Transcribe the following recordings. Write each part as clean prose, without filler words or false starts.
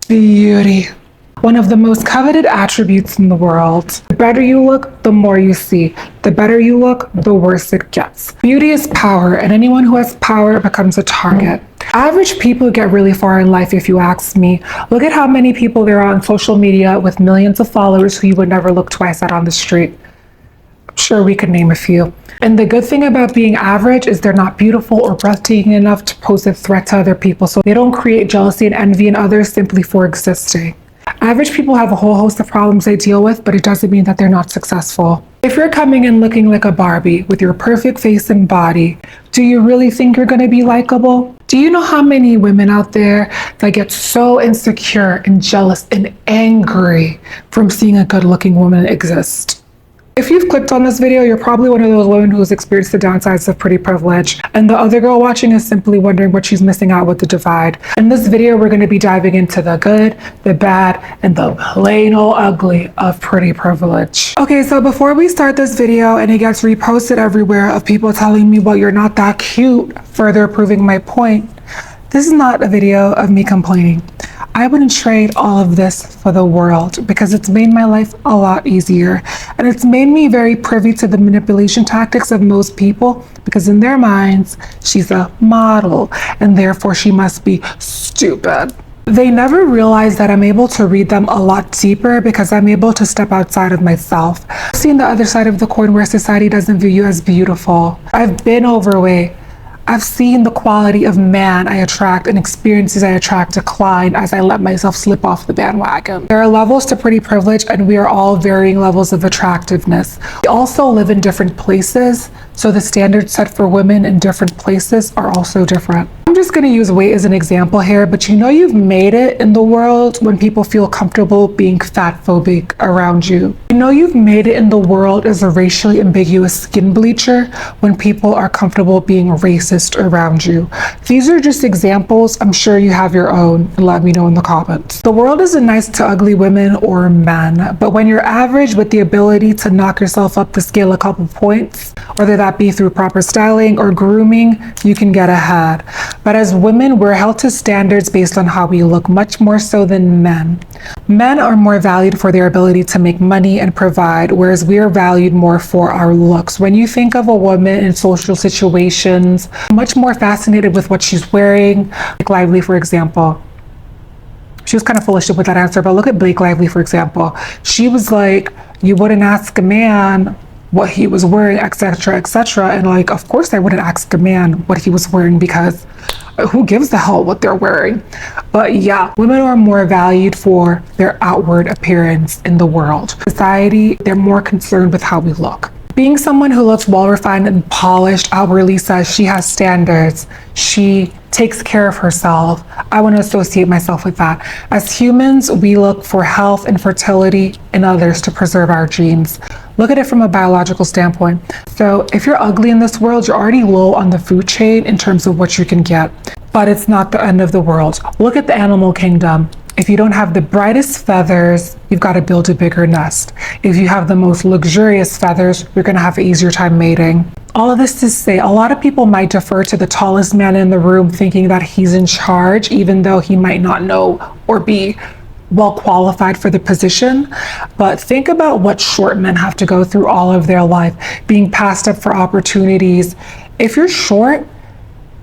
beauty. One of the most coveted attributes in the world. The better you look, the more you see. The better you look, the worse it gets. Beauty is power, and anyone who has power becomes a target. Average people get really far in life if you ask me. Look at how many people there are on social media with millions of followers who you would never look twice at on the street. I'm sure we could name a few. And the good thing about being average is they're not beautiful or breathtaking enough to pose a threat to other people, so they don't create jealousy and envy in others simply for existing. Average people have a whole host of problems they deal with, but it doesn't mean that they're not successful. If you're coming in looking like a Barbie with your perfect face and body, do you really think you're going to be likable? Do you know how many women out there that get so insecure and jealous and angry from seeing a good-looking woman exist? If you've clicked on this video, you're probably one of those women who's experienced the downsides of pretty privilege, and the other girl watching is simply wondering what she's missing out with the divide. In this video, we're going to be diving into the good, the bad, and the plain old ugly of pretty privilege. Okay, so before we start this video and it gets reposted everywhere of people telling me, well, you're not that cute, further proving my point, this is not a video of me complaining. I wouldn't trade all of this for the world because it's made my life a lot easier. And it's made me very privy to the manipulation tactics of most people because in their minds, she's a model and therefore she must be stupid. They never realize that I'm able to read them a lot deeper because I'm able to step outside of myself. I've seen the other side of the coin where society doesn't view you as beautiful. I've been overweight. I've seen the quality of man I attract and experiences I attract decline as I let myself slip off the bandwagon. There are levels to pretty privilege and we are all varying levels of attractiveness. We also live in different places, so the standards set for women in different places are also different. I'm just going to use weight as an example here, but you know you've made it in the world when people feel comfortable being fat phobic around you. You know you've made it in the world as a racially ambiguous skin bleacher when people are comfortable being racist around you. These are just examples. I'm sure you have your own, and let me know in the comments. The world isn't nice to ugly women or men, but when you're average with the ability to knock yourself up the scale a couple points, whether that be through proper styling or grooming, you can get ahead. But as women, we're held to standards based on how we look, much more so than men. Men are more valued for their ability to make money and provide, whereas we are valued more for our looks. When you think of a woman in social situations, much more fascinated with what she's wearing. Blake Lively, for example. She was kind of full of shit with that answer, but look at Blake Lively, for example. She was like, you wouldn't ask a man what he was wearing, etc., etc. And like, of course I wouldn't ask a man what he was wearing because who gives the hell what they're wearing? But yeah, women are more valued for their outward appearance in the world. Society, they're more concerned with how we look. Being someone who looks well-refined and polished outwardly says she has standards. She takes care of herself. I want to associate myself with that. As humans, we look for health and fertility in others to preserve our genes. Look at it from a biological standpoint. So if you're ugly in this world, you're already low on the food chain in terms of what you can get. But it's not the end of the world. Look at the animal kingdom. If you don't have the brightest feathers, you've got to build a bigger nest. If you have the most luxurious feathers, you're going to have an easier time mating. All of this to say, a lot of people might defer to the tallest man in the room thinking that he's in charge, even though he might not know or be well qualified for the position. But think about what short men have to go through all of their life, being passed up for opportunities. If you're short,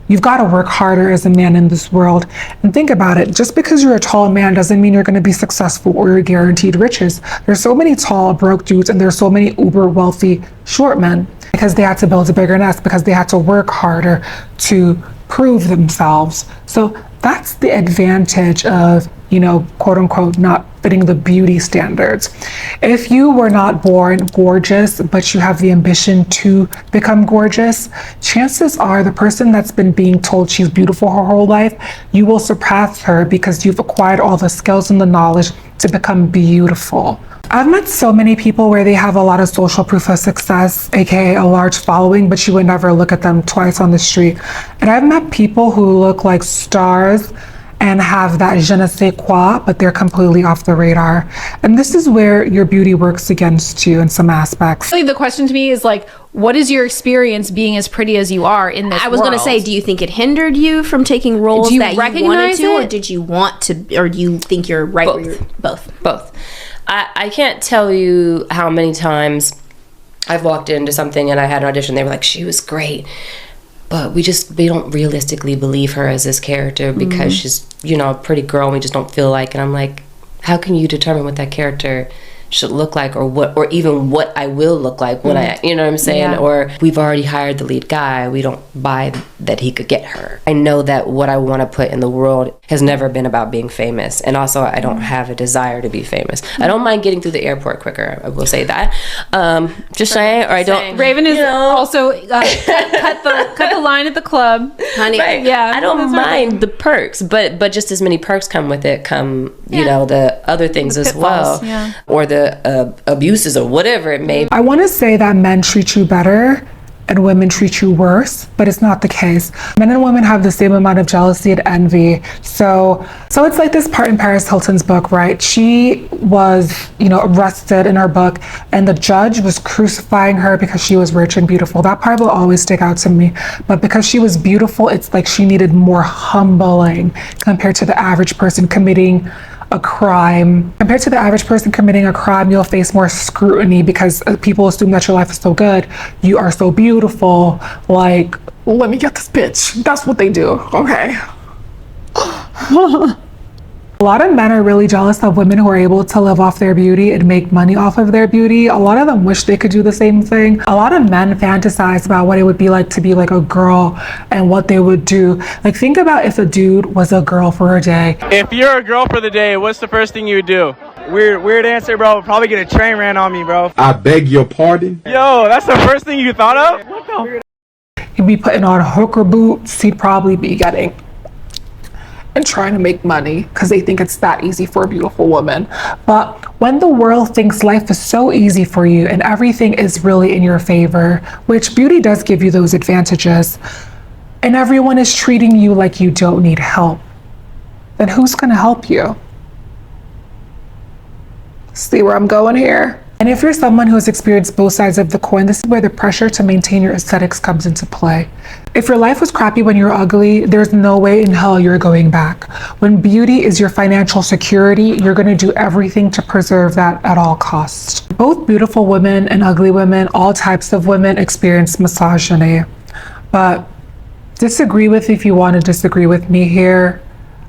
you've got to work harder as a man in this world. And think about it, just because you're a tall man doesn't mean you're going to be successful or you're guaranteed riches. There's so many tall, broke dudes and there's so many uber wealthy short men because they had to build a bigger nest, because they had to work harder to prove themselves. So that's the advantage of, you know, quote unquote, not fitting the beauty standards. If you were not born gorgeous, but you have the ambition to become gorgeous, chances are the person that's been being told she's beautiful her whole life, you will surpass her because you've acquired all the skills and the knowledge to become beautiful. I've met so many people where they have a lot of social proof of success, aka a large following, but you would never look at them twice on the street. And I've met people who look like stars and have that je ne sais quoi, but they're completely off the radar. And this is where your beauty works against you in some aspects. The question to me is like, what is your experience being as pretty as you are in this I was going to say, do you think it hindered you from taking roles that you wanted to, or did you want to, or do you think you're right? Both. I can't tell you how many times I've walked into something and I had an audition. They were like, she was great, but we don't realistically believe her as this character because she's, a pretty girl and we just don't feel like. And I'm like, how can you determine what that character should look like, or even what I will look like when I, you know what I'm saying? Yeah. Or we've already hired the lead guy. We don't buy that he could get her. I know that what I want to put in the world has never been about being famous. And also I don't have a desire to be famous. I don't mind getting through the airport quicker. I will say that. Just saying, or I don't. Raven is also cut the line at the club. Honey. Right. Yeah. I don't mind the perks, but just as many perks come with it, the other things as well. Yeah. Or the abuses or whatever it may be. I want to say that men treat you better and women treat you worse, but it's not the case. Men and women have the same amount of jealousy and envy. So it's like this part in Paris Hilton's book, right? She was, arrested in her book, and the judge was crucifying her because she was rich and beautiful. That part will always stick out to me. But because she was beautiful, it's like she needed more humbling compared to the average person committing a crime. Compared to the average person committing a crime, you'll face more scrutiny because people assume that your life is so good. You are so beautiful. Like, let me get this bitch. That's what they do. Okay. A lot of men are really jealous of women who are able to live off their beauty and make money off of their beauty. A lot of them wish they could do the same thing. A lot of men fantasize about what it would be like to be like a girl and what they would do. Like, think about if a dude was a girl for a day. If you're a girl for the day, what's the first thing you would do? Weird answer, bro. Probably get a train ran on me, bro. I beg your pardon? Yo, that's the first thing you thought of? What the? He'd be putting on hooker boots. He'd probably be getting and trying to make money because they think it's that easy for a beautiful woman. But when the world thinks life is so easy for you and everything is really in your favor, which beauty does give you those advantages, and everyone is treating you like you don't need help, then who's gonna help you? See where I'm going here? And if you're someone who has experienced both sides of the coin, this is where the pressure to maintain your aesthetics comes into play. If your life was crappy when you were ugly, there's no way in hell you're going back. When beauty is your financial security, you're gonna do everything to preserve that at all costs. Both beautiful women and ugly women, all types of women, experience misogyny. But disagree with if you want to disagree with me here.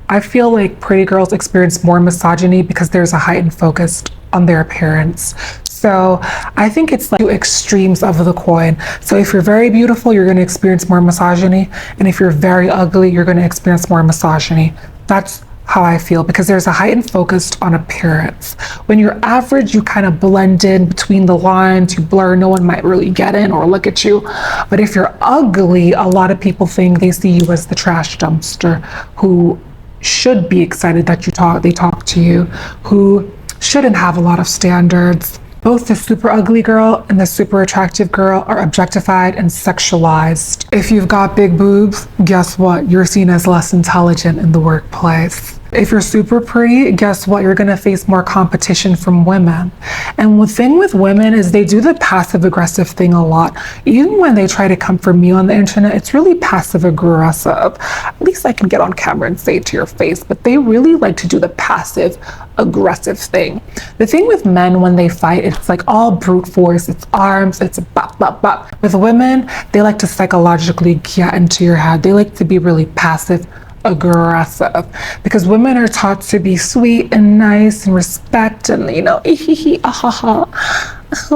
I feel like pretty girls experience more misogyny because there's a heightened focus on their appearance. So I think it's like two extremes of the coin. So if you're very beautiful, you're going to experience more misogyny. And if you're very ugly, you're going to experience more misogyny. That's how I feel, because there's a heightened focus on appearance. When you're average, you kind of blend in between the lines, you blur, no one might really get in or look at you. But if you're ugly, a lot of people think they see you as the trash dumpster who should be excited that they talk to you, who shouldn't have a lot of standards. Both the super ugly girl and the super attractive girl are objectified and sexualized. If you've got big boobs, guess what? You're seen as less intelligent in the workplace. If you're super pretty, guess what? You're gonna face more competition from women. And the thing with women is they do the passive aggressive thing a lot. Even when they try to come for me on the internet, it's really passive aggressive. At least I can get on camera and say it to your face, but they really like to do the passive aggressive thing. The thing with men when they fight, it's like all brute force, it's arms, it's bop, bop, bop. With women, they like to psychologically get into your head. They like to be really passive aggressive because women are taught to be sweet and nice and respect and oh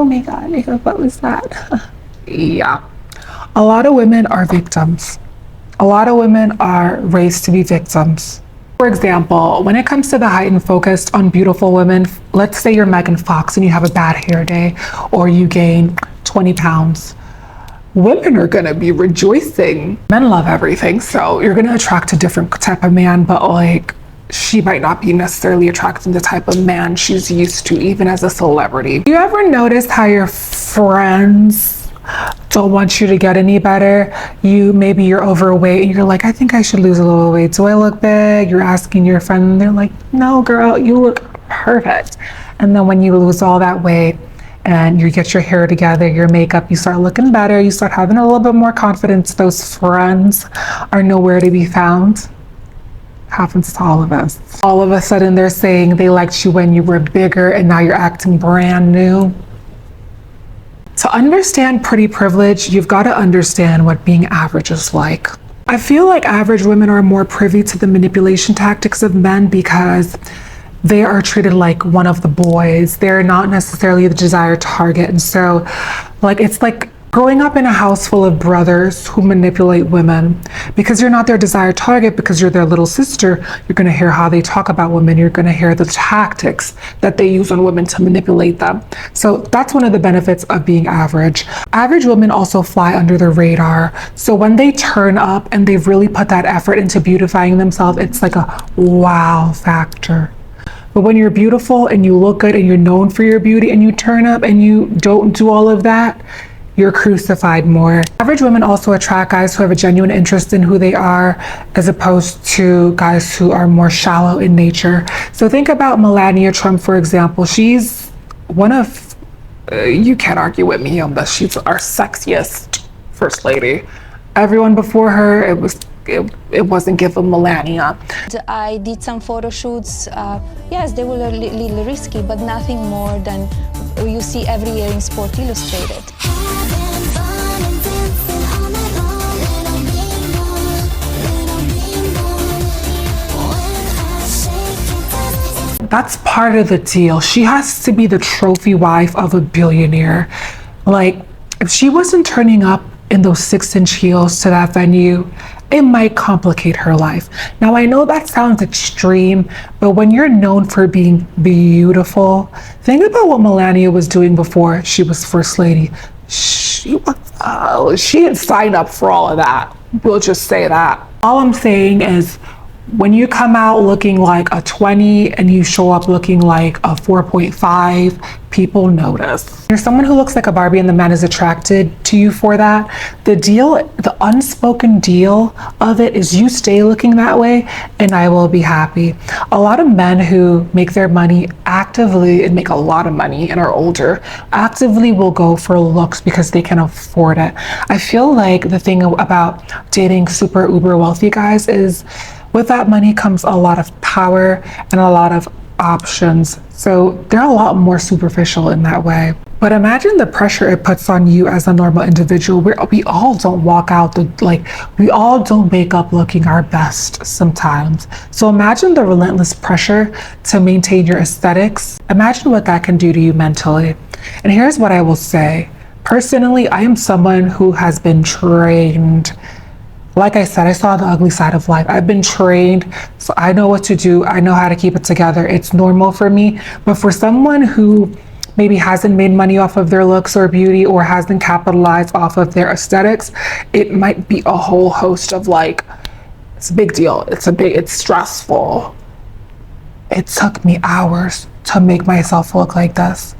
my god, what was that? Yeah, a lot of women are victims. A lot of women are raised to be victims. For example, when it comes to the heightened focus on beautiful women, let's say you're Megan Fox and you have a bad hair day or you gain 20 pounds. Women are gonna be rejoicing. Men love everything, so you're gonna attract a different type of man, but like, she might not be necessarily attracting the type of man she's used to, even as a celebrity. You ever notice how your friends don't want you to get any better? Maybe you're overweight and you're like, I think I should lose a little weight. Do I look big? You're asking your friend and they're like, no girl, you look perfect. And then when you lose all that weight and you get your hair together, your makeup, you start looking better, you start having a little bit more confidence, those friends are nowhere to be found. Happens to all of us. All of a sudden they're saying they liked you when you were bigger and now you're acting brand new. To understand pretty privilege, you've got to understand what being average is like. I feel like average women are more privy to the manipulation tactics of men because they are treated like one of the boys. They're not necessarily the desired target. And so, like, it's like growing up in a house full of brothers who manipulate women. Because you're not their desired target, because you're their little sister, you're going to hear how they talk about women. You're going to hear the tactics that they use on women to manipulate them. So that's one of the benefits of being average. Average women also fly under the radar. So when they turn up and they've really put that effort into beautifying themselves, it's like a wow factor. But when you're beautiful and you look good and you're known for your beauty and you turn up and you don't do all of that, you're crucified more. Average women also attract guys who have a genuine interest in who they are, as opposed to guys who are more shallow in nature. So think about Melania Trump, for example. She's one of, you can't argue with me on this, she's our sexiest first lady. Everyone before her, it wasn't given Melania. I did some photo shoots. Yes, they were a little risky, but nothing more than you see every year in Sport Illustrated. That's part of the deal. She has to be the trophy wife of a billionaire. Like, if she wasn't turning up in those 6-inch heels to that venue, it might complicate her life. Now, I know that sounds extreme, but when you're known for being beautiful, think about what Melania was doing before she was first lady. She didn't sign up for all of that. We'll just say that. All I'm saying is, when you come out looking like a 20 and you show up looking like a 4.5, people notice. You're someone who looks like a Barbie and the man is attracted to you for that. The unspoken deal of it is you stay looking that way and I will be happy. A lot of men who make their money actively and make a lot of money and are older, actively will go for looks because they can afford it. I feel like the thing about dating super uber wealthy guys is with that money comes a lot of power and a lot of options. So they're a lot more superficial in that way. But imagine the pressure it puts on you as a normal individual. We all don't walk out, we all don't make up looking our best sometimes. So imagine the relentless pressure to maintain your aesthetics. Imagine what that can do to you mentally. And here's what I will say. Personally, I am someone who has been trained. Like I said, I saw the ugly side of life. I've been trained, so I know what to do. I know how to keep it together. It's normal for me. But for someone who maybe hasn't made money off of their looks or beauty or hasn't capitalized off of their aesthetics, it might be a whole host of it's a big deal. It's stressful. It took me hours to make myself look like this.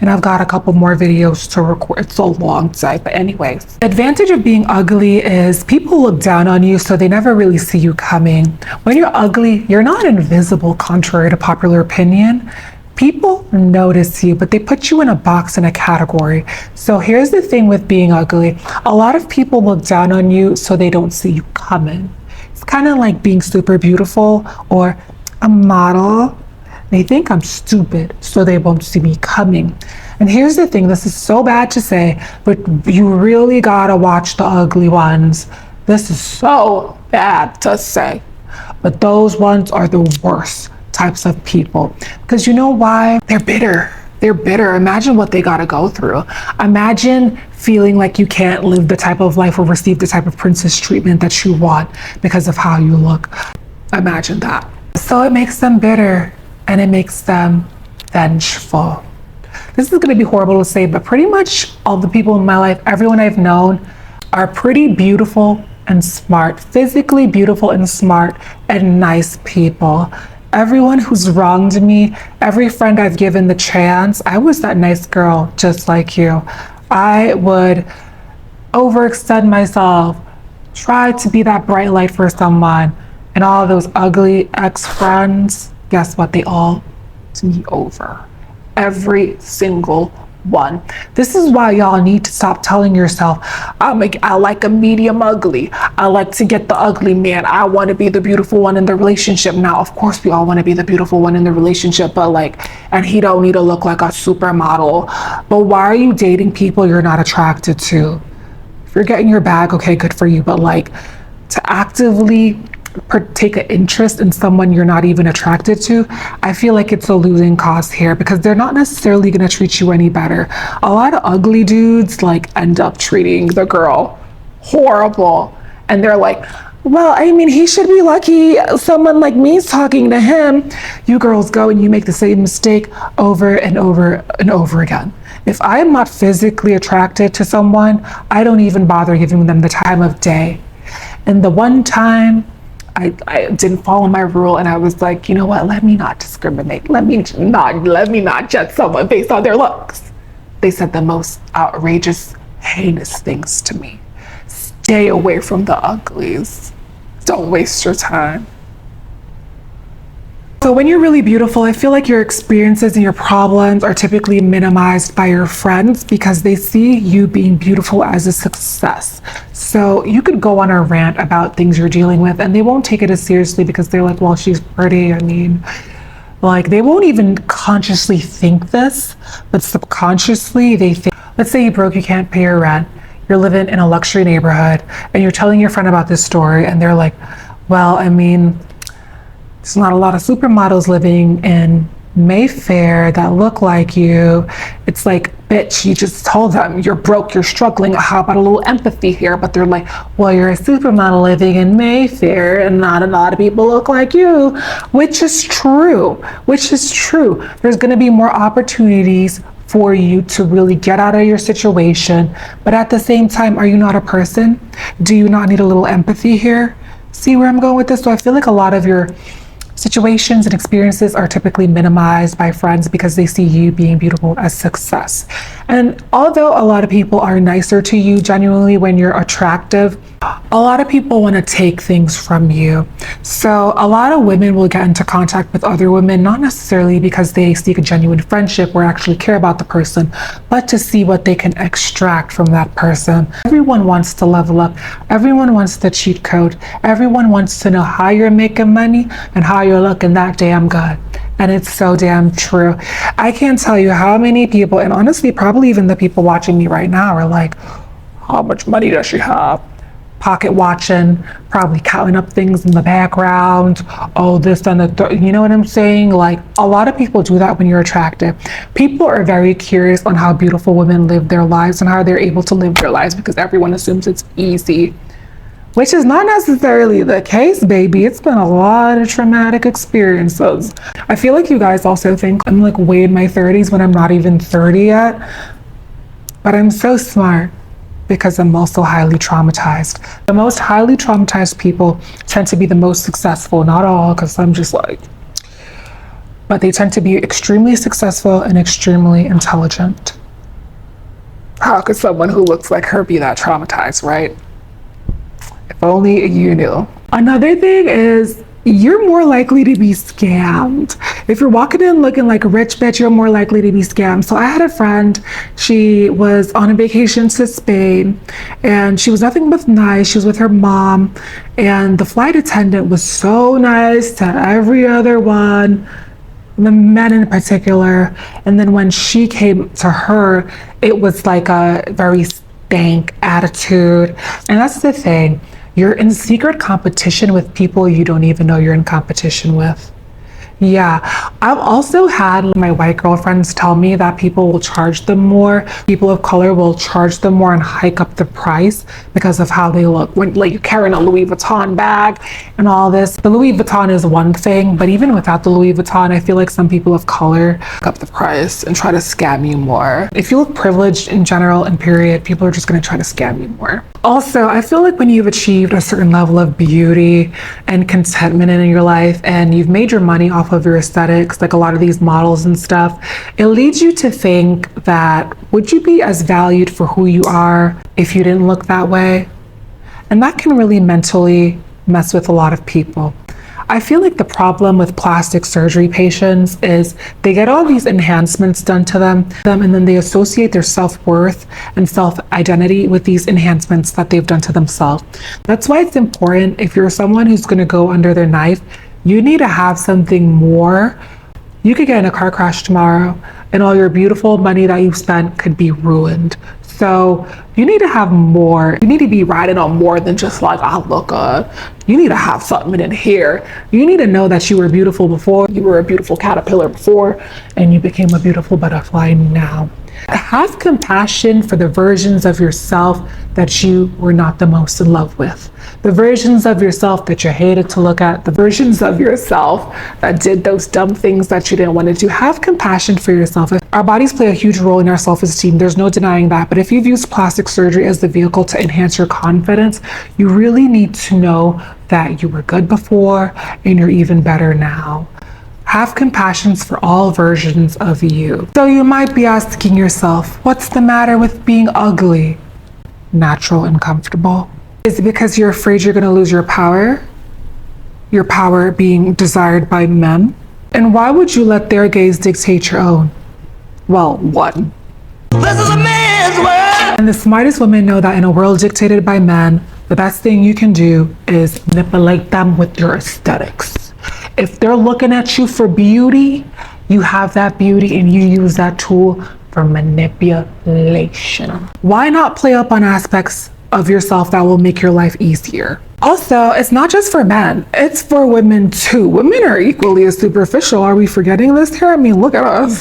And I've got a couple more videos to record. It's a long site, but anyways. The advantage of being ugly is people look down on you, so they never really see you coming. When you're ugly, you're not invisible, contrary to popular opinion. People notice you, but they put you in a box, in a category. So here's the thing with being ugly. A lot of people look down on you, so they don't see you coming. It's kind of like being super beautiful or a model. They think I'm stupid, so they won't see me coming. And here's the thing, this is so bad to say, but you really gotta watch the ugly ones. This is so bad to say, but those ones are the worst types of people. Because you know why? They're bitter. They're bitter. Imagine what they gotta go through. Imagine feeling like you can't live the type of life or receive the type of princess treatment that you want because of how you look. Imagine that. So it makes them bitter. And it makes them vengeful. This is gonna be horrible to say, but pretty much all the people in my life, everyone I've known, are pretty beautiful and smart, physically beautiful and smart and nice people. Everyone who's wronged me, every friend I've given the chance, I was that nice girl just like you. I would overextend myself, try to be that bright light for someone, and all those ugly ex-friends, guess what? They all to me over. Every single one. This is why y'all need to stop telling yourself, I like a medium ugly. I like to get the ugly man. I want to be the beautiful one in the relationship. Now, of course, we all want to be the beautiful one in the relationship, but and he don't need to look like a supermodel. But why are you dating people you're not attracted to? If you're getting your bag, okay, good for you. But to actively take an interest in someone you're not even attracted to, I feel like it's a losing cause here, because they're not necessarily going to treat you any better. A lot of ugly dudes end up treating the girl horrible, and they're like, well, I mean, he should be lucky someone like me is talking to him. You girls go and you make the same mistake over and over and over again. If I am not physically attracted to someone, I don't even bother giving them the time of day. And the one time I didn't follow my rule, and I was like, you know what, let me not discriminate. Let me not judge someone based on their looks. They said the most outrageous, heinous things to me. Stay away from the uglies. Don't waste your time. So when you're really beautiful, I feel like your experiences and your problems are typically minimized by your friends because they see you being beautiful as a success. So you could go on a rant about things you're dealing with and they won't take it as seriously because they're like, well, she's pretty. I mean, they won't even consciously think this, but subconsciously they think, let's say you broke, you can't pay your rent. You're living in a luxury neighborhood and you're telling your friend about this story and they're like, well, I mean, there's not a lot of supermodels living in Mayfair that look like you. It's like, bitch, you just told them you're broke, you're struggling. How about a little empathy here? But they're like, well, you're a supermodel living in Mayfair and not a lot of people look like you, which is true. There's going to be more opportunities for you to really get out of your situation. But at the same time, are you not a person? Do you not need a little empathy here? See where I'm going with this? So I feel like a lot of your situations and experiences are typically minimized by friends because they see you being beautiful as success. And although a lot of people are nicer to you genuinely when you're attractive, a lot of people want to take things from you. So a lot of women will get into contact with other women, not necessarily because they seek a genuine friendship or actually care about the person, but to see what they can extract from that person. Everyone wants to level up. Everyone wants the cheat code. Everyone wants to know how you're making money and how you're looking that damn good. And it's so damn true. I can't tell you how many people, and honestly, probably even the people watching me right now are like, how much money does she have? Pocket watching, probably counting up things in the background. Oh, this and the you know what I'm saying? Like, a lot of people do that when you're attractive. People are very curious on how beautiful women live their lives and how they're able to live their lives because everyone assumes it's easy, which is not necessarily the case, baby. It's been a lot of traumatic experiences. I feel like you guys also think I'm way in my 30s when I'm not even 30 yet, but I'm so smart because I'm also highly traumatized. The most highly traumatized people tend to be the most successful, not all, because I'm just but they tend to be extremely successful and extremely intelligent. How could someone who looks like her be that traumatized, right? If only you knew. Another thing is you're more likely to be scammed. If you're walking in looking like a rich bitch, you're more likely to be scammed. So I had a friend, she was on a vacation to Spain and she was nothing but nice. She was with her mom and the flight attendant was so nice to every other one, the men in particular. And then when she came to her, it was like a very stank attitude. And that's the thing. You're in secret competition with people you don't even know you're in competition with. Yeah, I've also had my white girlfriends tell me that people will charge them more. People of color will charge them more and hike up the price because of how they look. When you're carrying a Louis Vuitton bag and all this. The Louis Vuitton is one thing, but even without the Louis Vuitton, I feel like some people of color hike up the price and try to scam you more. If you look privileged in general and period, people are just going to try to scam you more. Also, I feel like when you've achieved a certain level of beauty and contentment in your life and you've made your money off of your aesthetics, like a lot of these models and stuff, it leads you to think that would you be as valued for who you are if you didn't look that way? And that can really mentally mess with a lot of people. I feel like the problem with plastic surgery patients is they get all these enhancements done to them, and then they associate their self-worth and self-identity with these enhancements that they've done to themselves. That's why it's important, if you're someone who's going to go under their knife, you need to have something more. You could get in a car crash tomorrow and all your beautiful money that you've spent could be ruined. So you need to have more. You need to be riding on more than just like, I look good. You need to have something in here. You need to know that you were beautiful before. You were a beautiful caterpillar before, and you became a beautiful butterfly now. Have compassion for the versions of yourself that you were not the most in love with. The versions of yourself that you hated to look at, the versions of yourself that did those dumb things that you didn't want to do. Have compassion for yourself. Our bodies play a huge role in our self-esteem. There's no denying that. But if you've used plastic surgery as the vehicle to enhance your confidence, you really need to know that you were good before and you're even better now. Have compassion for all versions of you. So you might be asking yourself, what's the matter with being ugly? Natural and comfortable. Is it because you're afraid you're going to lose your power? Your power being desired by men? And why would you let their gaze dictate your own? Well, one. This is a man's world. And the smartest women know that in a world dictated by men, the best thing you can do is manipulate them with your aesthetics. If they're looking at you for beauty, you have that beauty and you use that tool for manipulation. Why not play up on aspects of yourself that will make your life easier? Also, it's not just for men, it's for women too. Women are equally as superficial. Are we forgetting this here? I mean, look at us.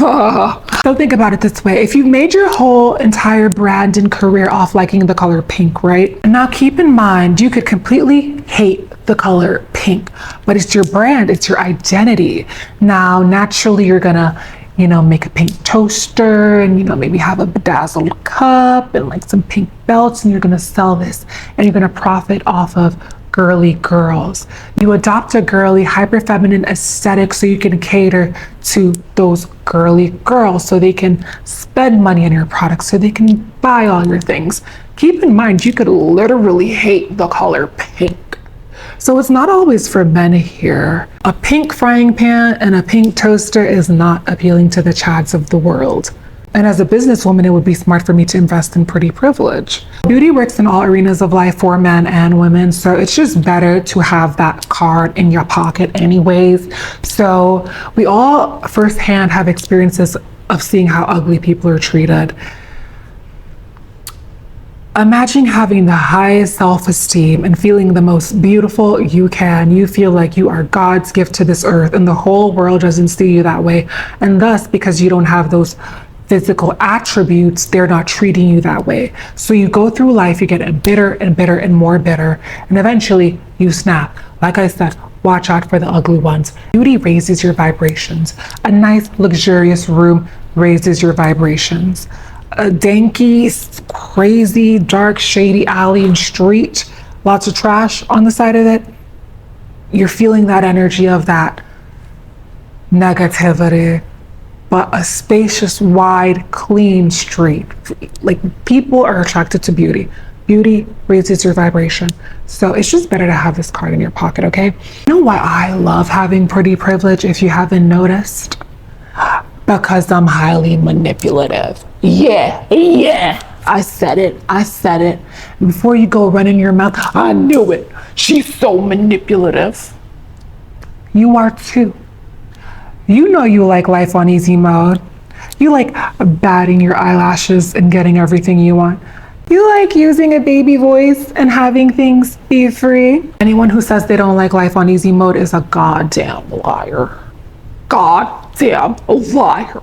So think about it this way. If you've made your whole entire brand and career off liking the color pink, right? And now keep in mind, you could completely hate the color pink, but it's your brand, it's your identity. Now, naturally, you're gonna make a pink toaster and, maybe have a bedazzled cup and like some pink belts, and you're gonna sell this and you're gonna profit off of girly girls. You adopt a girly, hyper feminine aesthetic so you can cater to those girly girls so they can spend money on your products, so they can buy all your things. Keep in mind, you could literally hate the color pink. So it's not always for men here. A pink frying pan and a pink toaster is not appealing to the chads of the world. And as a businesswoman, it would be smart for me to invest in pretty privilege. Beauty works in all arenas of life for men and women, so it's just better to have that card in your pocket anyways. So we all firsthand have experiences of seeing how ugly people are treated. Imagine having the highest self-esteem and feeling the most beautiful you can. You feel like you are God's gift to this earth and the whole world doesn't see you that way. And thus, because you don't have those physical attributes, they're not treating you that way. So you go through life, you get bitter and bitter and more bitter, and eventually you snap. Like I said, watch out for the ugly ones. Beauty raises your vibrations. A nice, luxurious room raises your vibrations. A danky, crazy, dark, shady alley and street, lots of trash on the side of it, you're feeling that energy of that negativity. But a spacious, wide, clean street, like people are attracted to beauty. Beauty raises your vibration. So it's just better to have this card in your pocket, okay? You know why I love having pretty privilege, if you haven't noticed? Because I'm highly manipulative. Yeah. I said it. Before you go running your mouth, I knew it. She's so manipulative. You are too. You know you like life on easy mode. You like batting your eyelashes and getting everything you want. You like using a baby voice and having things be free. Anyone who says they don't like life on easy mode is a goddamn liar. Goddamn liar.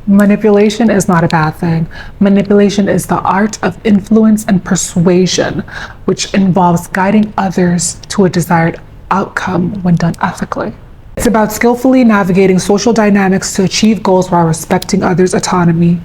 Manipulation is not a bad thing. Manipulation is the art of influence and persuasion, which involves guiding others to a desired outcome when done ethically. It's about skillfully navigating social dynamics to achieve goals while respecting others' autonomy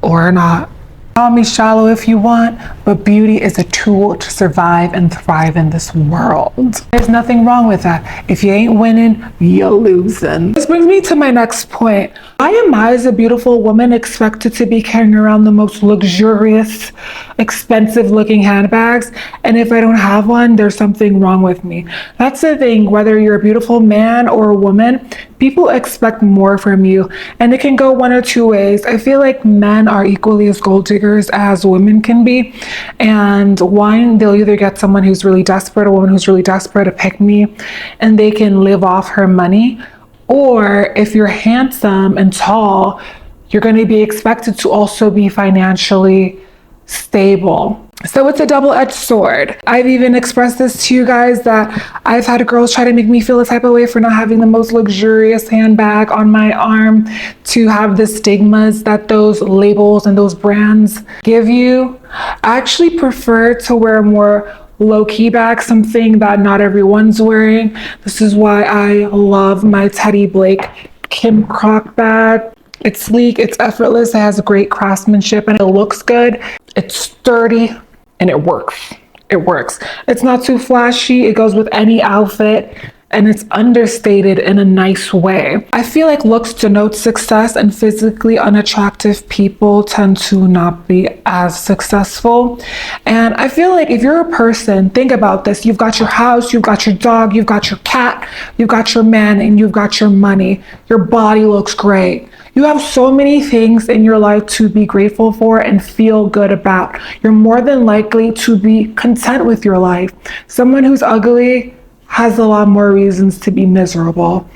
or not. Call me shallow if you want, but beauty is a tool to survive and thrive in this world. There's nothing wrong with that. If you ain't winning, you're losing. This brings me to my next point. Why am I, as a beautiful woman, expected to be carrying around the most luxurious, expensive looking handbags? And if I don't have one, there's something wrong with me. That's the thing, whether you're a beautiful man or a woman, people expect more from you. And it can go one or two ways. I feel like men are equally as gold diggers as women can be. And one, they'll either get someone who's really desperate, a woman who's really desperate, a pick me, and they can live off her money. Or if you're handsome and tall, you're going to be expected to also be financially stable. So it's a double-edged sword. I've even expressed this to you guys that I've had girls try to make me feel a type of way for not having the most luxurious handbag on my arm, to have the stigmas that those labels and those brands give you. I actually prefer to wear more low-key bag, something that not everyone's wearing. This is why I love my Teddy Blake Kim Croc bag. It's sleek, it's effortless, it has great craftsmanship, and it looks good. It's sturdy and it works. It works. It's not too flashy, it goes with any outfit, and it's understated in a nice way. I feel like looks denote success, and physically unattractive people tend to not be as successful. And I feel like if you're a person, think about this, you've got your house, you've got your dog, you've got your cat, you've got your man, and you've got your money. Your body looks great. You have so many things in your life to be grateful for and feel good about. You're more than likely to be content with your life. Someone who's ugly has a lot more reasons to be miserable.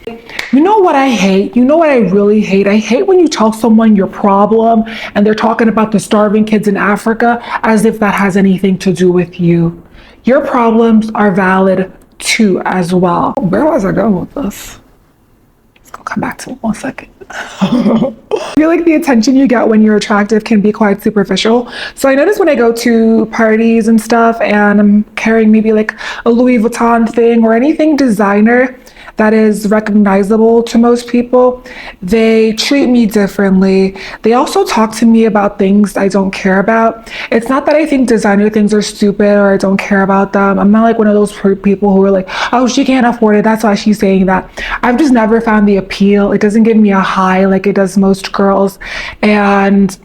You know what I hate? You know what I really hate? I hate when you tell someone your problem and they're talking about the starving kids in Africa as if that has anything to do with you. Your problems are valid too as well. Where was I going with this? Let's go come back to it 1 second. I feel like the attention you get when you're attractive can be quite superficial. So I notice when I go to parties and stuff and I'm carrying maybe like a Louis Vuitton thing or anything designer that is recognizable to most people, they treat me differently. They also talk to me about things I don't care about. It's not that I think designer things are stupid or I don't care about them. I'm not like one of those people who are like, oh, she can't afford it, that's why she's saying that. I've just never found the appeal. It doesn't give me a high like it does most girls. And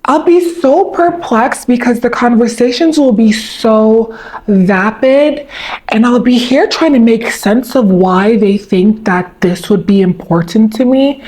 I'll be so perplexed because the conversations will be so vapid, and I'll be here trying to make sense of why they think that this would be important to me.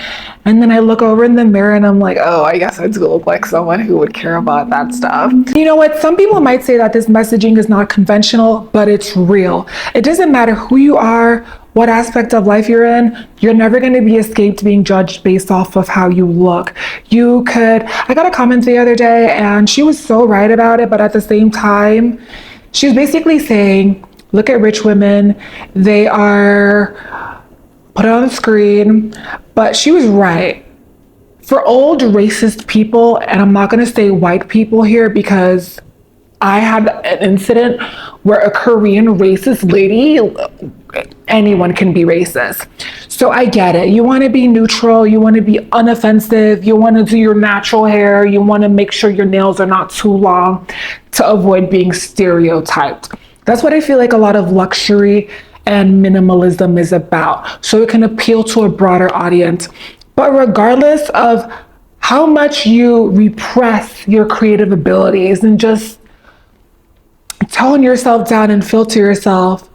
And then I look over in the mirror and I'm like, oh, I guess I do look like someone who would care about that stuff. You know what? Some people might say that this messaging is not conventional, but it's real. It doesn't matter who you are, what aspect of life you're in, you're never going to be escaped being judged based off of how you look. I got a comment the other day and she was so right about it, but at the same time, she was basically saying, look at rich women, they are put on the screen, but she was right. For old racist people, and I'm not going to say white people here because I had an incident where a Korean racist lady, anyone can be racist. So I get it. You want to be neutral. You want to be unoffensive. You want to do your natural hair. You want to make sure your nails are not too long to avoid being stereotyped. That's what I feel like a lot of luxury and minimalism is about. So it can appeal to a broader audience. But regardless of how much you repress your creative abilities and just tone yourself down and filter yourself,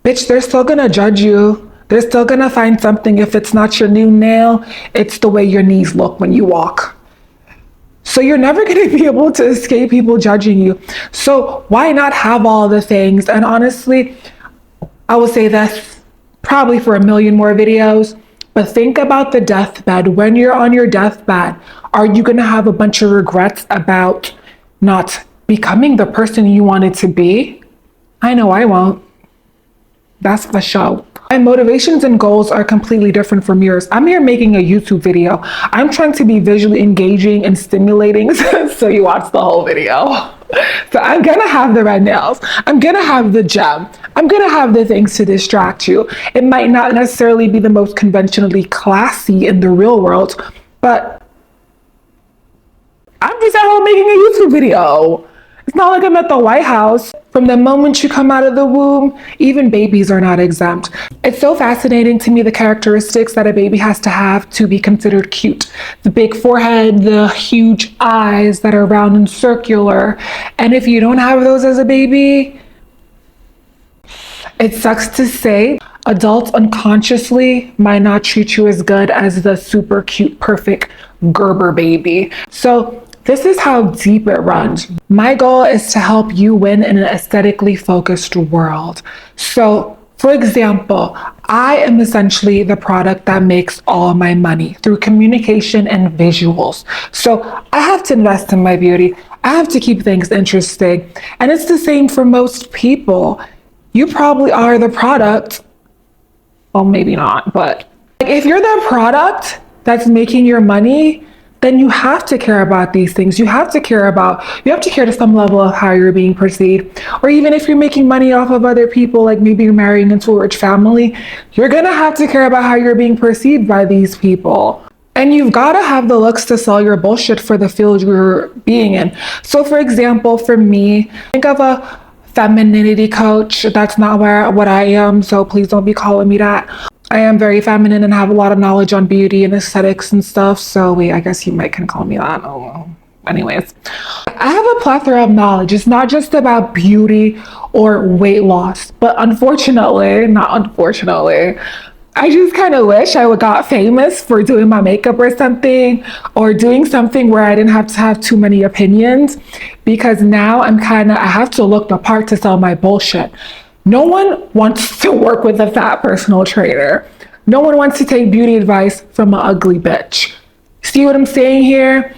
bitch, they're still gonna judge you. They're still gonna find something. If it's not your new nail, it's the way your knees look when you walk. So you're never gonna be able to escape people judging you. So why not have all the things? And honestly, I will say this probably for a million more videos, but think about the deathbed. When you're on your deathbed, are you gonna have a bunch of regrets about not becoming the person you wanted to be? I know I won't. That's the show. My motivations and goals are completely different from yours. I'm here making a YouTube video. I'm trying to be visually engaging and stimulating so you watch the whole video. So I'm gonna have the red nails. I'm gonna have the gem. I'm gonna have the things to distract you. It might not necessarily be the most conventionally classy in the real world, but I'm just at home making a YouTube video. It's not like I'm at the White House. From the moment you come out of the womb, even babies are not exempt. It's so fascinating to me the characteristics that a baby has to have to be considered cute. The big forehead, the huge eyes that are round and circular. And if you don't have those as a baby, it sucks to say, adults unconsciously might not treat you as good as the super cute, perfect Gerber baby. So this is how deep it runs. My goal is to help you win in an aesthetically focused world. So, for example, I am essentially the product that makes all my money through communication and visuals. So I have to invest in my beauty. I have to keep things interesting. And it's the same for most people. You probably are the product. Well, maybe not, but if you're the product that's making your money, then you have to care about these things. You have to care to some level of how you're being perceived. Or even if you're making money off of other people, like maybe you're marrying into a rich family, you're gonna have to care about how you're being perceived by these people. And you've gotta have the looks to sell your bullshit for the field you're being in. So for example, for me, think of a femininity coach. That's not what I am, so please don't be calling me that. I am very feminine and have a lot of knowledge on beauty and aesthetics and stuff. So I guess you can call me that. Oh, well. Anyways, I have a plethora of knowledge. It's not just about beauty or weight loss, but not unfortunately, I just kind of wish I got famous for doing my makeup or something, or doing something where I didn't have to have too many opinions, because now I have to look the part to sell my bullshit. No one wants to work with a fat personal trainer. No one wants to take beauty advice from an ugly bitch. See what I'm saying here?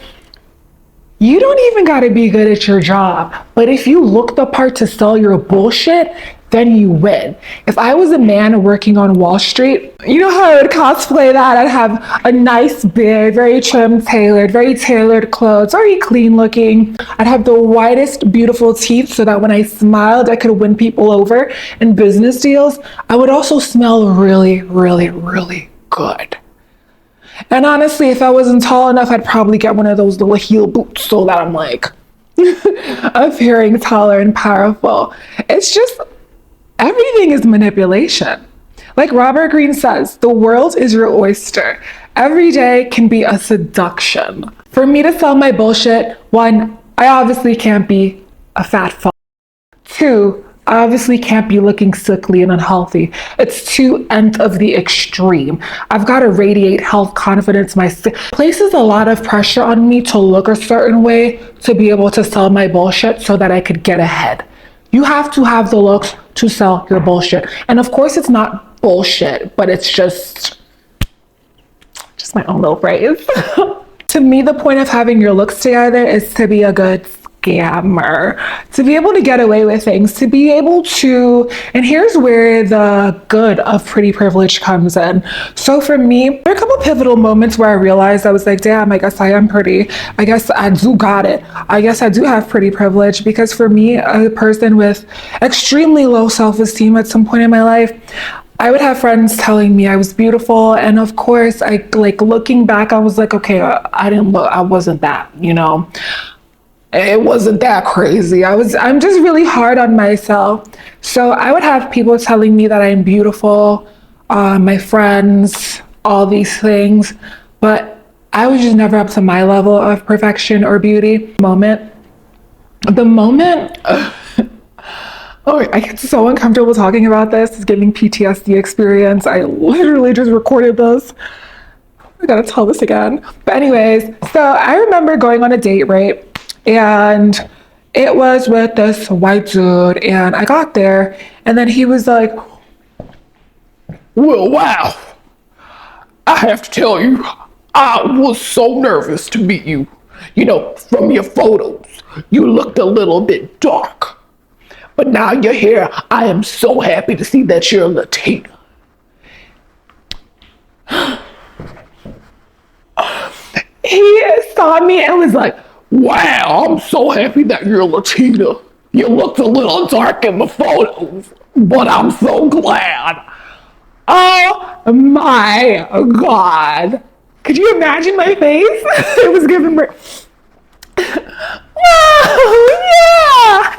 You don't even gotta be good at your job, but if you look the part to sell your bullshit, then you win. If I was a man working on Wall Street, you know how I would cosplay that? I'd have a nice beard, very very tailored clothes, very clean looking. I'd have the whitest, beautiful teeth so that when I smiled, I could win people over in business deals. I would also smell really, really, really good. And honestly, if I wasn't tall enough, I'd probably get one of those little heel boots so that I'm like appearing taller and powerful. It's just, everything is manipulation. Like Robert Greene says, the world is your oyster. Every day can be a seduction. For me to sell my bullshit, 1, I obviously can't be a fat fuck. 2, I obviously can't be looking sickly and unhealthy. It's too end of the extreme. I've got to radiate health, confidence. Places a lot of pressure on me to look a certain way to be able to sell my bullshit so that I could get ahead. You have to have the looks to sell your bullshit. And of course it's not bullshit, but it's just my own little phrase. To me, the point of having your looks together is to be a good scammer, to be able to get away with things, to be able to, and here's where the good of pretty privilege comes in. So for me, there are a couple pivotal moments where I realized, I was like, damn, I guess I am pretty. I guess I do got it. I guess I do have pretty privilege, because for me, a person with extremely low self-esteem at some point in my life, I would have friends telling me I was beautiful. And of course, looking back, I was like, okay, I wasn't that, It wasn't that crazy. I'm just really hard on myself. So I would have people telling me that I'm beautiful, my friends, all these things, but I was just never up to my level of perfection or beauty. The moment, oh, I get so uncomfortable talking about this. It's giving PTSD experience. I literally just recorded this. I gotta tell this again. But anyways, so I remember going on a date, right? And it was with this white dude, and I got there, and then he was like, well, wow, I have to tell you, I was so nervous to meet you. From your photos, you looked a little bit dark, but now you're here. I am so happy to see that you're Latina. He saw me and was like, wow, I'm so happy that you're Latina. You looked a little dark in the photos, but I'm so glad. Oh my God. Could you imagine my face? It was giving me... yeah.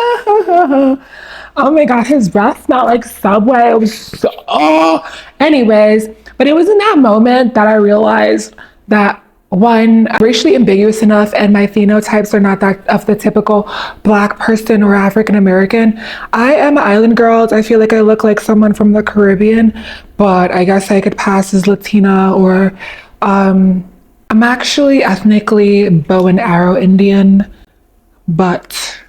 Oh my God, his breath smelled like Subway. It was so, anyways, but it was in that moment that I realized that one, I'm racially ambiguous enough and my phenotypes are not that of the typical Black person or African American. I am an island girl. I feel like I look like someone from the Caribbean, but I guess I could pass as Latina, or I'm actually ethnically bow and arrow Indian, but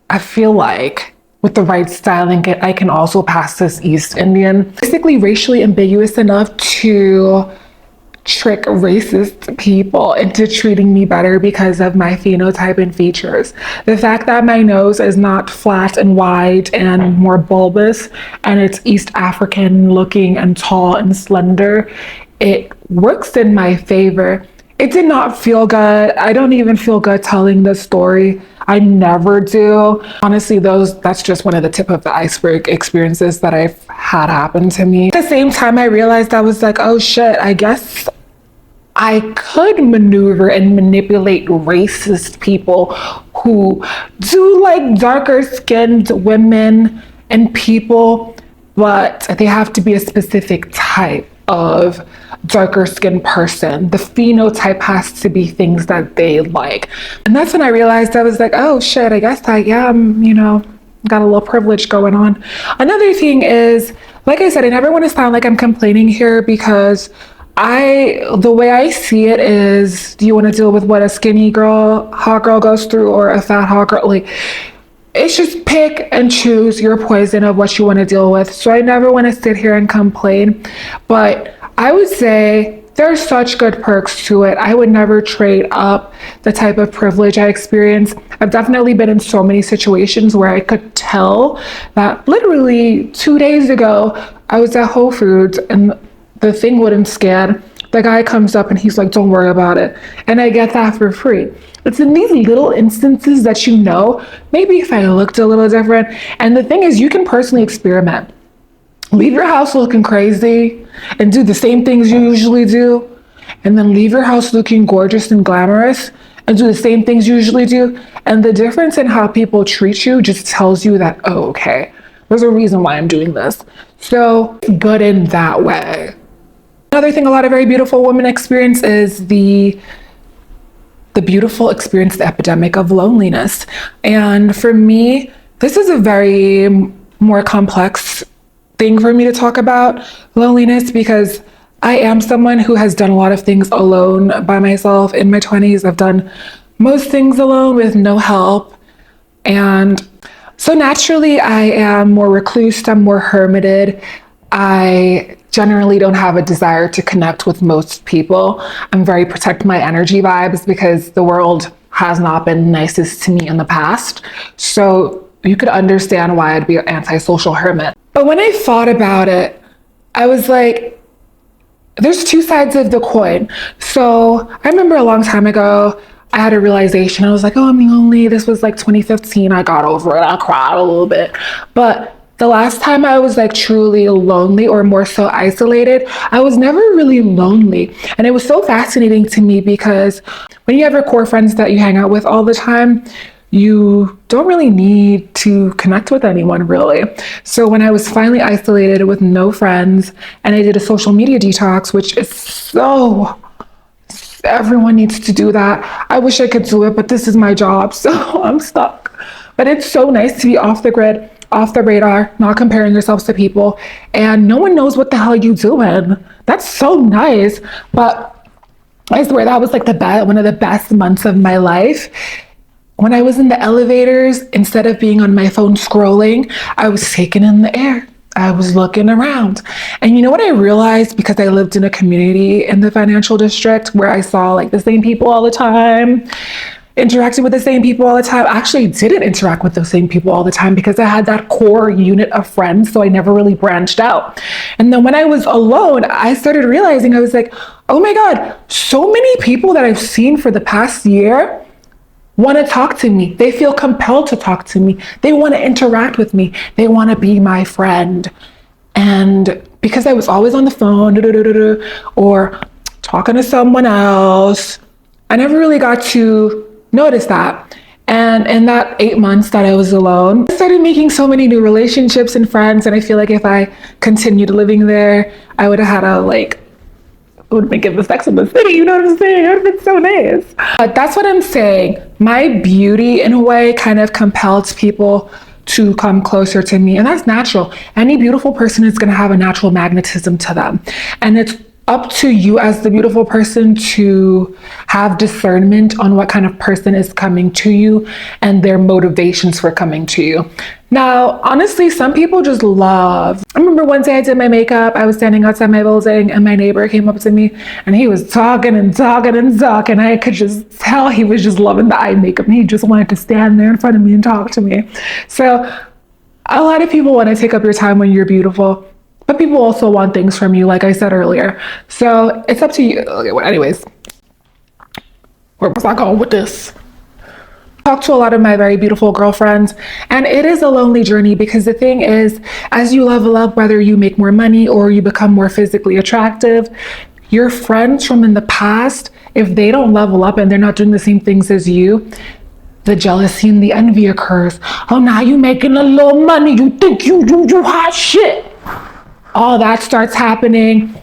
I feel like with the right styling, I can also pass as East Indian. Basically racially ambiguous enough to trick racist people into treating me better because of my phenotype and features. The fact that my nose is not flat and wide and more bulbous, and it's East African looking and tall and slender, it works in my favor. It did not feel good. I don't even feel good telling this story. I never do. Honestly, that's just one of the tip of the iceberg experiences that I've had happen to me. At the same time, I realized I was like, oh shit, I guess I could maneuver and manipulate racist people who do like darker skinned women and people, but they have to be a specific type of darker skinned person. The phenotype has to be things that they like. And that's when I realized I was like, oh shit, I guess I am, got a little privilege going on. Another thing is, like I said, I never want to sound like I'm complaining here because the way I see it is, do you want to deal with what a skinny girl, hot girl goes through, or a fat hot girl? Like, it's just pick and choose your poison of what you want to deal with. So I never want to sit here and complain, but I would say there's such good perks to it. I would never trade up the type of privilege I experience. I've definitely been in so many situations where I could tell that literally 2 days ago, I was at Whole Foods and the thing wouldn't scan. The guy comes up and he's like, don't worry about it. And I get that for free. It's in these little instances that maybe if I looked a little different. And the thing is, you can personally experiment. Leave your house looking crazy and do the same things you usually do. And then leave your house looking gorgeous and glamorous and do the same things you usually do. And the difference in how people treat you just tells you that, oh, okay, there's a reason why I'm doing this. So good in that way. Another thing a lot of very beautiful women experience is the beautiful experience, the epidemic of loneliness. And for me, this is a very more complex thing for me to talk about, loneliness, because I am someone who has done a lot of things alone by myself in my 20s. I've done most things alone with no help. And so naturally, I am more recluse, I'm more hermited. I generally don't have a desire to connect with most people. I'm very protect my energy vibes because the world has not been nicest to me in the past. So you could understand why I'd be an antisocial hermit. But when I thought about it, I was like, there's two sides of the coin. So I remember a long time ago, I had a realization. I was like, oh, I'm lonely. This was like 2015. I got over it. I cried a little bit. But the last time I was like truly lonely, or more so isolated, I was never really lonely. And it was so fascinating to me because when you have your core friends that you hang out with all the time, you don't really need to connect with anyone really. So when I was finally isolated with no friends and I did a social media detox, which is everyone needs to do that. I wish I could do it, but this is my job, so I'm stuck. But it's so nice to be off the grid, off the radar, not comparing yourselves to people, and no one knows what the hell you're doing. That's so nice. But I swear that was like one of the best months of my life. When I was in the elevators, instead of being on my phone scrolling, I was taking in the air. I was looking around. And you know what I realized, because I lived in a community in the financial district where I saw like the same people all the time, interacted with the same people all the time. I actually didn't interact with those same people all the time because I had that core unit of friends, so I never really branched out. And then when I was alone, I started realizing, I was like, oh my God, so many people that I've seen for the past year want to talk to me. They feel compelled to talk to me. They want to interact with me. They want to be my friend. And because I was always on the phone or talking to someone else, I never really got to noticed that. And in that 8 months that I was alone, I started making so many new relationships and friends. And I feel like if I continued living there, I would have had a would make it the Sex of the City, you know what I'm saying? It would have been so nice. But that's what I'm saying. My beauty, in a way, kind of compelled people to come closer to me. And that's natural. Any beautiful person is going to have a natural magnetism to them. And it's up to you as the beautiful person to have discernment on what kind of person is coming to you and their motivations for coming to you. Now, honestly, some people just love. I remember one day I did my makeup. I was standing outside my building and my neighbor came up to me and he was talking and talking and talking. I could just tell he was just loving the eye makeup and he just wanted to stand there in front of me and talk to me. So a lot of people want to take up your time when you're beautiful. But people also want things from you, like I said earlier. So it's up to you. Okay, well, anyways, where was I going with this? Talk to a lot of my very beautiful girlfriends, and it is a lonely journey because the thing is, as you level up, whether you make more money or you become more physically attractive, your friends from in the past, if they don't level up and they're not doing the same things as you, the jealousy and the envy occurs. Oh, now you making a little money. You think you hot shit. All that starts happening.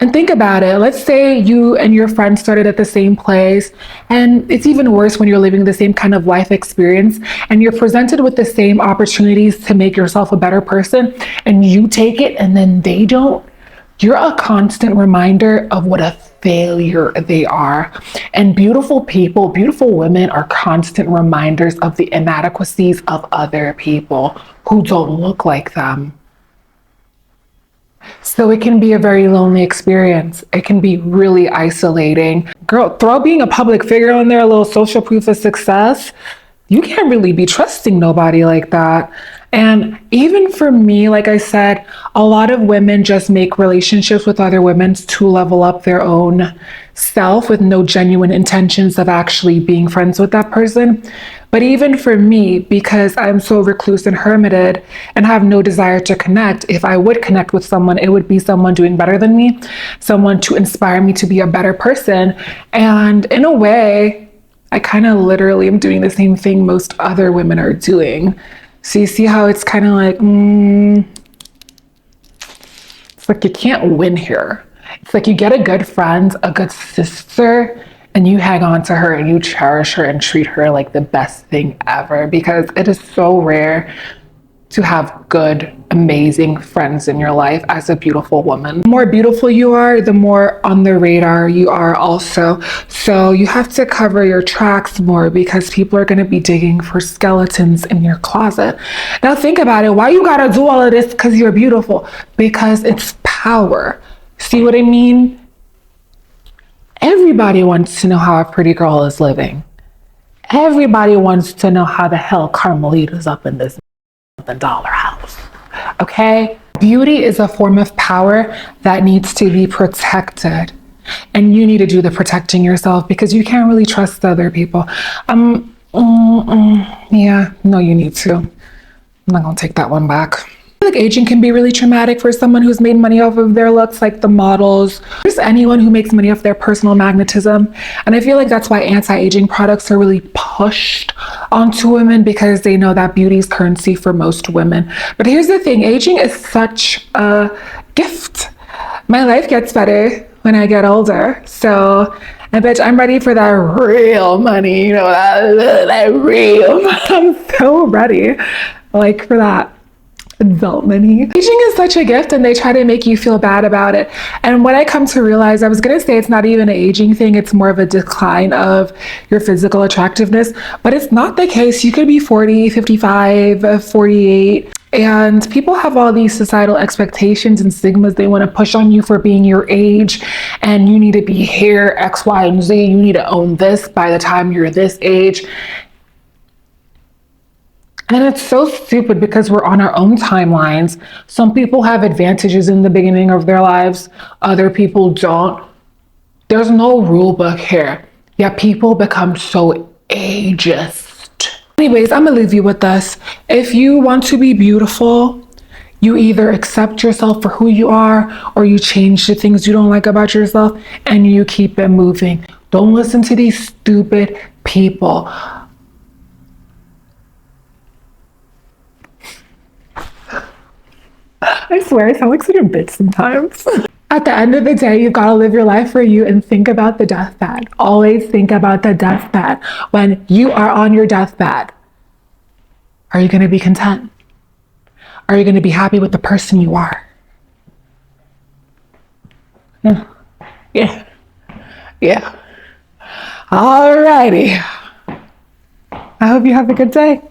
And think about it. Let's say you and your friends started at the same place, and it's even worse when you're living the same kind of life experience and you're presented with the same opportunities to make yourself a better person, and you take it and then they don't. You're a constant reminder of what a failure they are. And beautiful people, beautiful women are constant reminders of the inadequacies of other people who don't look like them. So it can be a very lonely experience. It can be really isolating. Girl, throw being a public figure on there, a little social proof of success. You can't really be trusting nobody like that. And even for me, like I said, a lot of women just make relationships with other women to level up their own self with no genuine intentions of actually being friends with that person. But even for me, because I'm so recluse and hermited and have no desire to connect, if I would connect with someone, it would be someone doing better than me, someone to inspire me to be a better person. And in a way, I kind of literally am doing the same thing most other women are doing. So you see how it's kind of like, it's like you can't win here. It's like you get a good friend, a good sister, and you hang on to her and you cherish her and treat her like the best thing ever, because it is so rare to have good, amazing friends in your life as a beautiful woman. The more beautiful you are, the more on the radar you are also. So you have to cover your tracks more because people are going to be digging for skeletons in your closet. Now think about it. Why you got to do all of this because you're beautiful? Because it's power. See what I mean? Everybody wants to know how a pretty girl is living. Everybody wants to know how the hell Carmelita's up in this $1,000 house. Okay? Beauty is a form of power that needs to be protected. And you need to do the protecting yourself because you can't really trust other people. Yeah, no, you need to. I'm not gonna take that one back. I feel like aging can be really traumatic for someone who's made money off of their looks, like the models, just anyone who makes money off their personal magnetism. And I feel like that's why anti-aging products are really pushed onto women, because they know that beauty is currency for most women. But here's the thing, aging is such a gift. My life gets better when I get older. So I bet I'm ready for that real money, you know, that real, I'm so ready, like, for that adult money. Aging is such a gift and they try to make you feel bad about it. And what I come to realize, I was going to say it's not even an aging thing, it's more of a decline of your physical attractiveness, but it's not the case. You could be 40, 55, 48, and people have all these societal expectations and stigmas they want to push on you for being your age, and you need to be here, X, Y, and Z, you need to own this by the time you're this age. And it's so stupid because we're on our own timelines. Some people have advantages in the beginning of their lives, other people don't. There's no rule book here, yet people become so ageist. Anyways, I'm gonna leave you with this. If you want to be beautiful, you either accept yourself for who you are or you change the things you don't like about yourself and you keep it moving. Don't listen to these stupid people. I swear I sound like such a bitch sometimes. At the end of the day, you've got to live your life for you and think about the deathbed. Always think about the deathbed. When you are on your deathbed, are you going to be content? Are you going to be happy with the person you are? Yeah. Alrighty. I hope you have a good day.